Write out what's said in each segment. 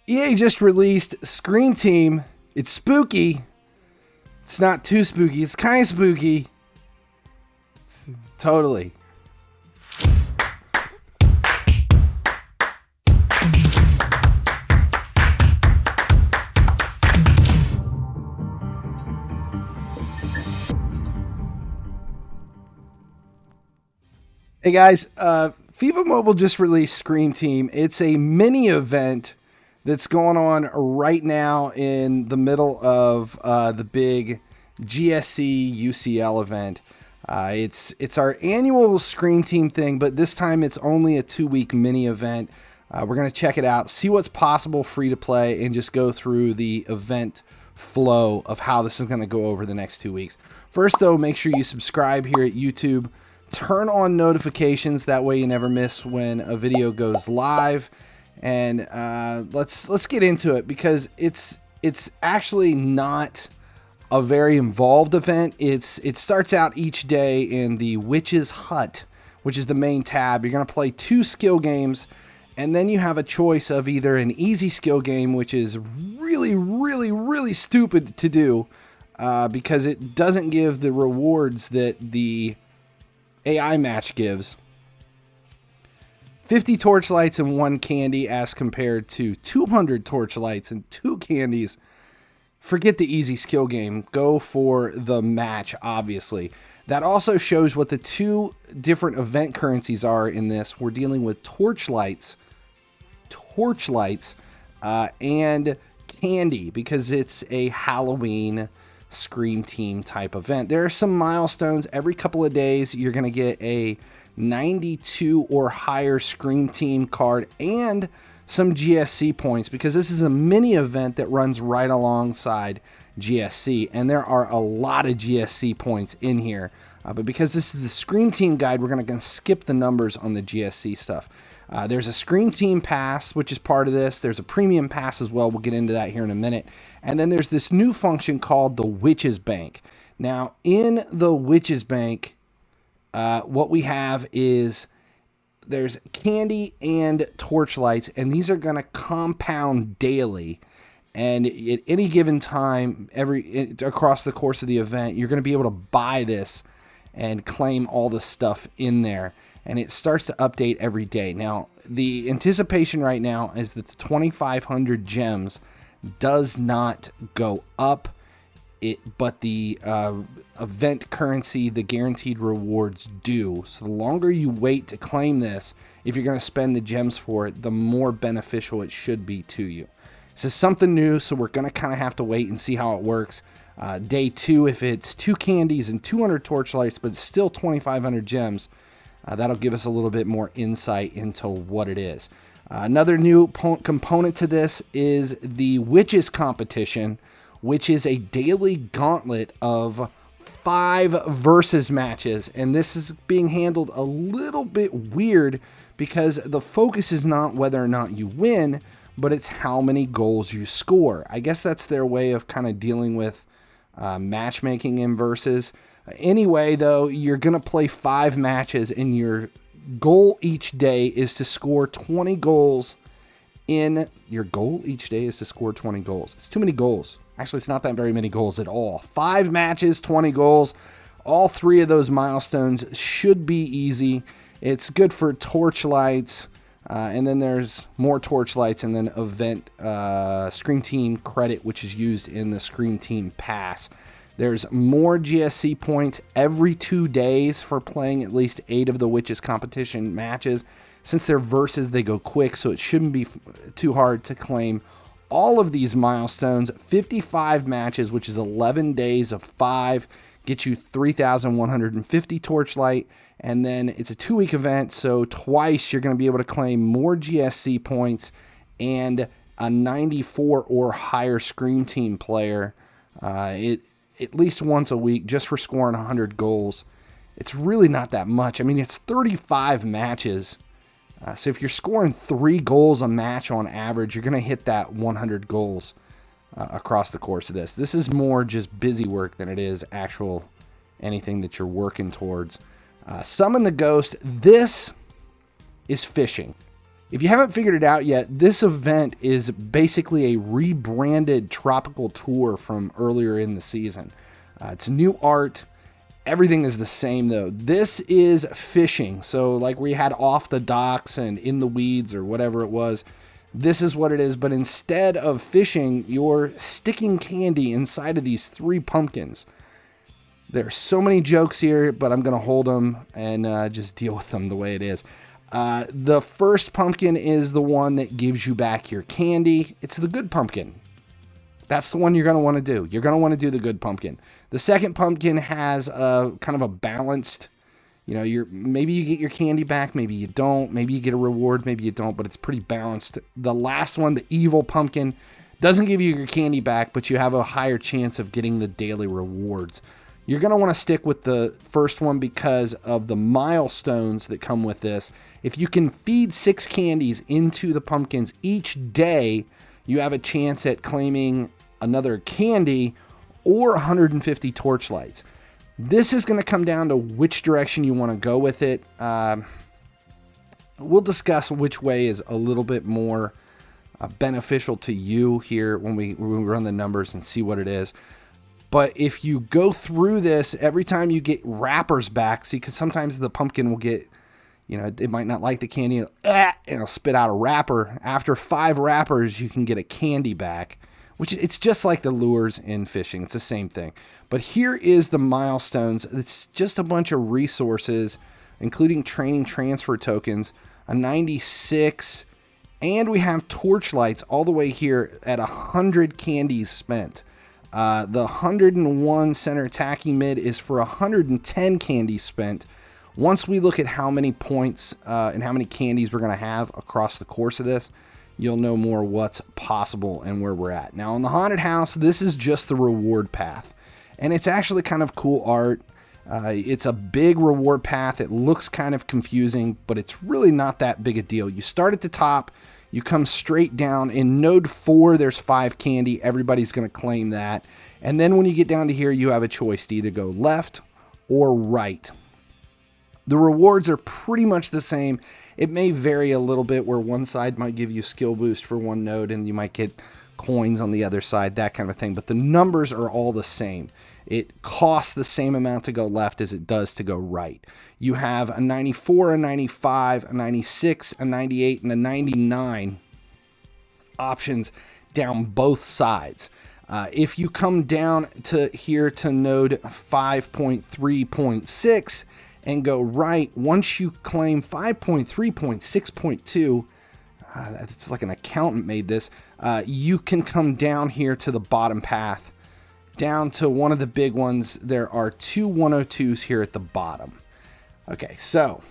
EA just released Scream Team. It's spooky. It's not too spooky. It's kind of spooky. It's totally. Hey guys, FIFA Mobile just released Scream Team. It's a mini event that's going on right now in the middle of the big GSC UCL event. It's our annual Scream Team thing, but this time it's only a 2-week mini event. We're going to check it out, see what's possible free to play, and just go through the event flow of how this is going to go over the next 2 weeks. First, though, make sure you subscribe here at YouTube. Turn on notifications, that way you never miss when a video goes live. And let's get into it, because it's actually not a very involved event. It starts out each day in the Witch's Hut, which is the main tab. You're going to play 2 skill games, and then you have a choice of either an easy skill game, which is really stupid to do because it doesn't give the rewards that the AI match gives. 50 torchlights and 1 candy as compared to 200 torchlights and 2 candies. Forget the easy skill game. Go for the match, obviously. That also shows what the 2 different event currencies are in this. We're dealing with torchlights, and candy, because it's a Halloween Scream Team type event. There are some milestones. Every couple of days you're going to get a 92 or higher Scream Team card and some GSC points, because this is a mini event that runs right alongside GSC, and there are a lot of GSC points in here. But because this is the Scream Team guide, we're going to skip the numbers on the GSC stuff. There's a Scream Team Pass, which is part of this. There's a Premium Pass as well. We'll get into that here in a minute. And then there's this new function called the Witch's Bank. Now, in the Witch's Bank, what we have is there's candy and torchlights, and these are going to compound daily. And at any given time, across the course of the event, you're going to be able to buy this and claim all the stuff in there. And it starts to update every day. Now, the anticipation right now is that the 2,500 gems does not go up, but the event currency, the guaranteed rewards do. So the longer you wait to claim this, if you're going to spend the gems for it, the more beneficial it should be to you. This is something new, so we're going to kind of have to wait and see how it works. Day 2, if it's 2 candies and 200 torchlights, but it's still 2,500 gems, that'll give us a little bit more insight into what it is. Another new component to this is the Witches competition, which is a daily gauntlet of 5 versus matches. And this is being handled a little bit weird, because the focus is not whether or not you win, but it's how many goals you score. I guess that's their way of kind of dealing with matchmaking in versus. Anyway, though, you're going to play 5 matches, and your goal each day is to score 20 goals. Your goal each day is to score 20 goals. It's too many goals. Actually, it's not that very many goals at all. 5 matches, 20 goals. All 3 of those milestones should be easy. It's good for torchlights, and then there's more torchlights, and then event Scream Team credit, which is used in the Scream Team Pass. There's more GSC points every 2 days for playing at least 8 of the Witches competition matches. Since they're versus, they go quick, so it shouldn't be too hard to claim all of these milestones. 55 matches, which is 11 days of 5, get you 3,150 torchlight, and then it's a 2-week event, so twice you're going to be able to claim more GSC points and a 94 or higher Scream Team player. At least once a week, just for scoring 100 goals. It's really not that much. I mean, it's 35 matches. So if you're scoring 3 goals a match on average, you're going to hit that 100 goals across the course of this. This is more just busy work than it is actual anything that you're working towards. Summon the Ghost. This is fishing. If you haven't figured it out yet, this event is basically a rebranded tropical tour from earlier in the season. It's new art. Everything is the same, though. This is fishing. So like we had off the docks and in the weeds or whatever it was, this is what it is. But instead of fishing, you're sticking candy inside of these 3 pumpkins. There's so many jokes here, but I'm going to hold them and just deal with them the way it is. The first pumpkin is the one that gives you back your candy. It's the good pumpkin. That's the one you're going to want to do. You're going to want to do the good pumpkin. The second pumpkin has a kind of a balanced, maybe you get your candy back, maybe you don't, maybe you get a reward, maybe you don't, but it's pretty balanced. The last one, the evil pumpkin, doesn't give you your candy back, but you have a higher chance of getting the daily rewards. You're going to want to stick with the first one because of the milestones that come with this. If you can feed 6 candies into the pumpkins each day, you have a chance at claiming another candy or 150 torchlights. This is going to come down to which direction you want to go with it. We'll discuss which way is a little bit more beneficial to you here when we run the numbers and see what it is. But if you go through this, every time you get wrappers back, see, because sometimes the pumpkin will get, it might not like the candy, and it'll spit out a wrapper. After 5 wrappers, you can get a candy back, which it's just like the lures in fishing. It's the same thing. But here is the milestones. It's just a bunch of resources, including training transfer tokens, a 96, and we have torchlights all the way here at 100 candies spent. The 101 center attacking mid is for 110 candies spent. Once we look at how many points and how many candies we're going to have across the course of this, you'll know more what's possible and where we're at. Now, on the haunted house, this is just the reward path. And it's actually kind of cool art. It's a big reward path. It looks kind of confusing, but it's really not that big a deal. You start at the top. You come straight down. In node 4, there's 5 candy. Everybody's going to claim that. And then when you get down to here, you have a choice to either go left or right. The rewards are pretty much the same. It may vary a little bit where one side might give you skill boost for one node and you might get coins on the other side, that kind of thing. But the numbers are all the same. It costs the same amount to go left as it does to go right. You have a 94, a 95, a 96, a 98, and a 99 options down both sides. If you come down to here to node 5.3.6 and go right, once you claim 5.3.6.2, it's like an accountant made this, you can come down here to the bottom path, down to one of the big ones. There are 2 102s here at the bottom. Okay, so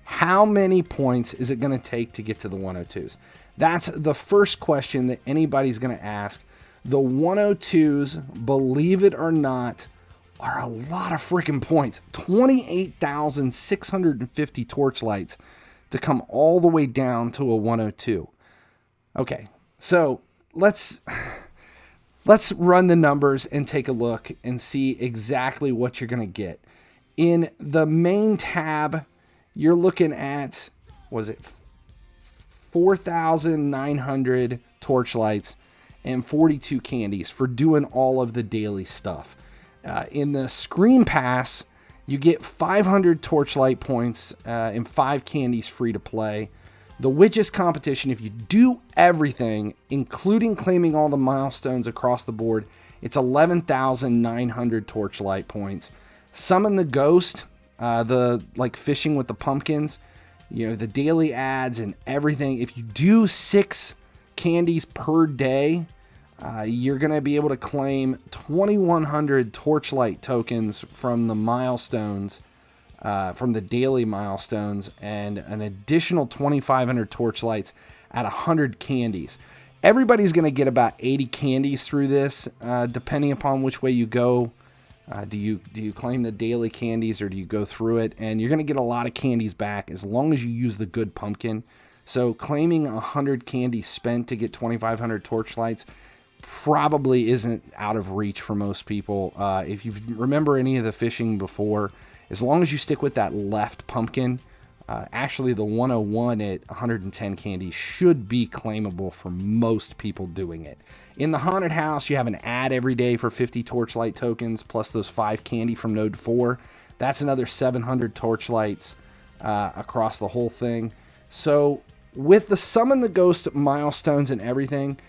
how many points is it going to take to get to the 102s? That's the first question that anybody's going to ask. The 102s, believe it or not, are a lot of freaking points. 28,650 torchlights to come all the way down to a 102. Okay, so let's run the numbers and take a look and see exactly what you're going to get. In the main tab, you're looking at, 4,900 torchlights and 42 candies for doing all of the daily stuff. In the Scream Pass, you get 500 torchlight points and 5 candies free to play. The Witches competition, if you do everything, including claiming all the milestones across the board, it's 11,900 torchlight points. Summon the Ghost, the fishing with the pumpkins, the daily ads and everything. If you do 6 candies per day, you're going to be able to claim 2,100 torchlight tokens from the milestones, from the daily milestones, and an additional 2,500 torchlights at 100 candies. Everybody's going to get about 80 candies through this, depending upon which way you go. Do you claim the daily candies or do you go through it? And you're going to get a lot of candies back as long as you use the good pumpkin. So claiming 100 candies spent to get 2,500 torchlights probably isn't out of reach for most people. If you remember any of the fishing before, as long as you stick with that left pumpkin, Actually, the 101 at 110 candy should be claimable for most people doing it. In the haunted house, you have an ad every day for 50 torchlight tokens, plus those 5 candy from node 4. That's another 700 torchlights across the whole thing. So with the summon the ghost milestones and everything,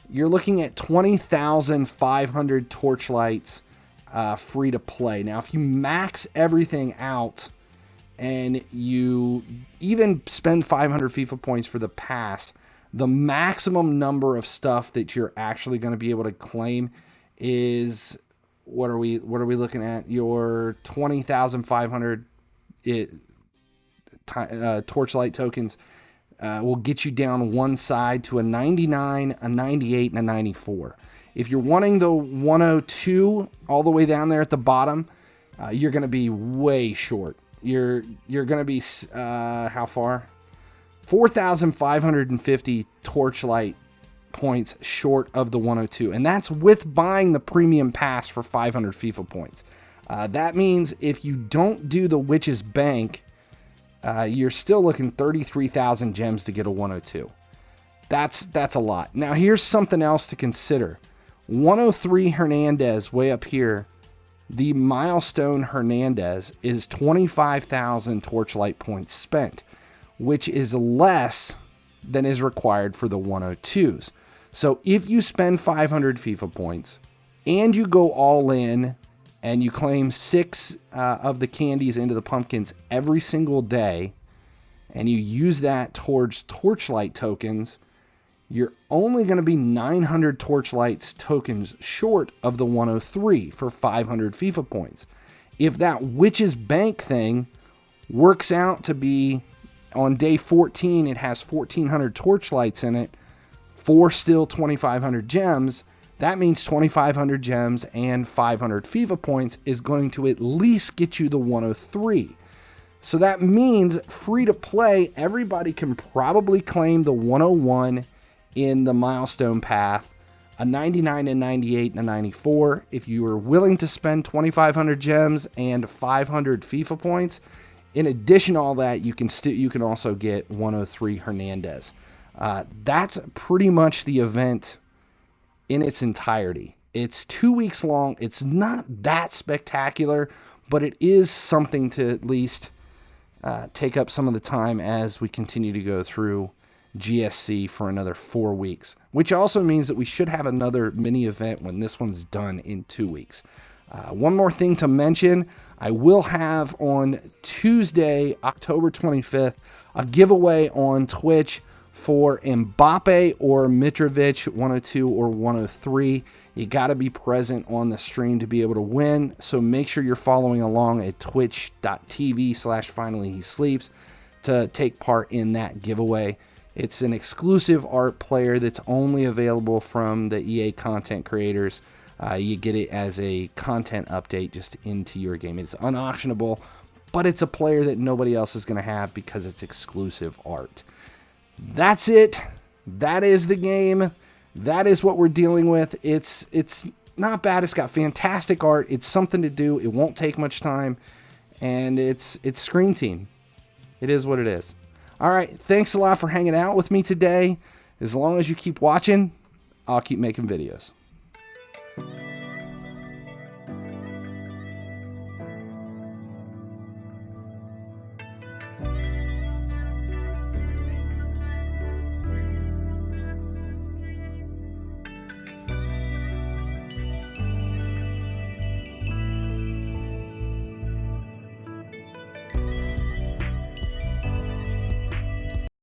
you're looking at 20,500 torchlights free to play. Now, if you max everything out, and you even spend 500 FIFA points for the pass, the maximum number of stuff that you're actually going to be able to claim is, what are we looking at? Your 20,500 torchlight tokens will get you down one side to a 99, a 98, and a 94. If you're wanting the 102 all the way down there at the bottom, you're going to be way short. You're going to be, how far? 4,550 torchlight points short of the 102. And that's with buying the premium pass for 500 FIFA points. That means if you don't do the Witch's Bank, you're still looking 33,000 gems to get a 102. That's a lot. Now, here's something else to consider. 103 Hernandez, way up here, the milestone Hernandez is 25,000 torchlight points spent, which is less than is required for the 102s. So if you spend 500 FIFA points and you go all in and you claim 6 of the candies into the pumpkins every single day, and you use that towards torchlight tokens, you're only going to be 900 torchlights tokens short of the 103 for 500 FIFA points. If that Witch's Bank thing works out to be on day 14, it has 1,400 torchlights in it, for still 2,500 gems, that means 2,500 gems and 500 FIFA points is going to at least get you the 103. So that means free to play, everybody can probably claim the 101 in the milestone path, a 99 and 98 and a 94. If you are willing to spend 2,500 gems and 500 FIFA points, in addition to all that, you can also get 103 Hernandez. That's pretty much the event in its entirety. It's 2 weeks long. It's not that spectacular, but it is something to at least take up some of the time as we continue to go through GSC for another 4 weeks, which also means that we should have another mini event when this one's done in 2 weeks. One more thing to mention, I will have on Tuesday, October 25th, a giveaway on Twitch for Mbappe or Mitrovic 102 or 103. You got to be present on the stream to be able to win, so make sure you're following along at twitch.tv/finallyhesleeps to take part in that giveaway. It's an exclusive art player that's only available from the EA content creators. You get it as a content update just into your game. It's unauctionable, but it's a player that nobody else is going to have because it's exclusive art. That's it. That is the game. That is what we're dealing with. It's not bad. It's got fantastic art. It's something to do. It won't take much time. And it's Scream Team. It is what it is. All right, thanks a lot for hanging out with me today. As long as you keep watching, I'll keep making videos.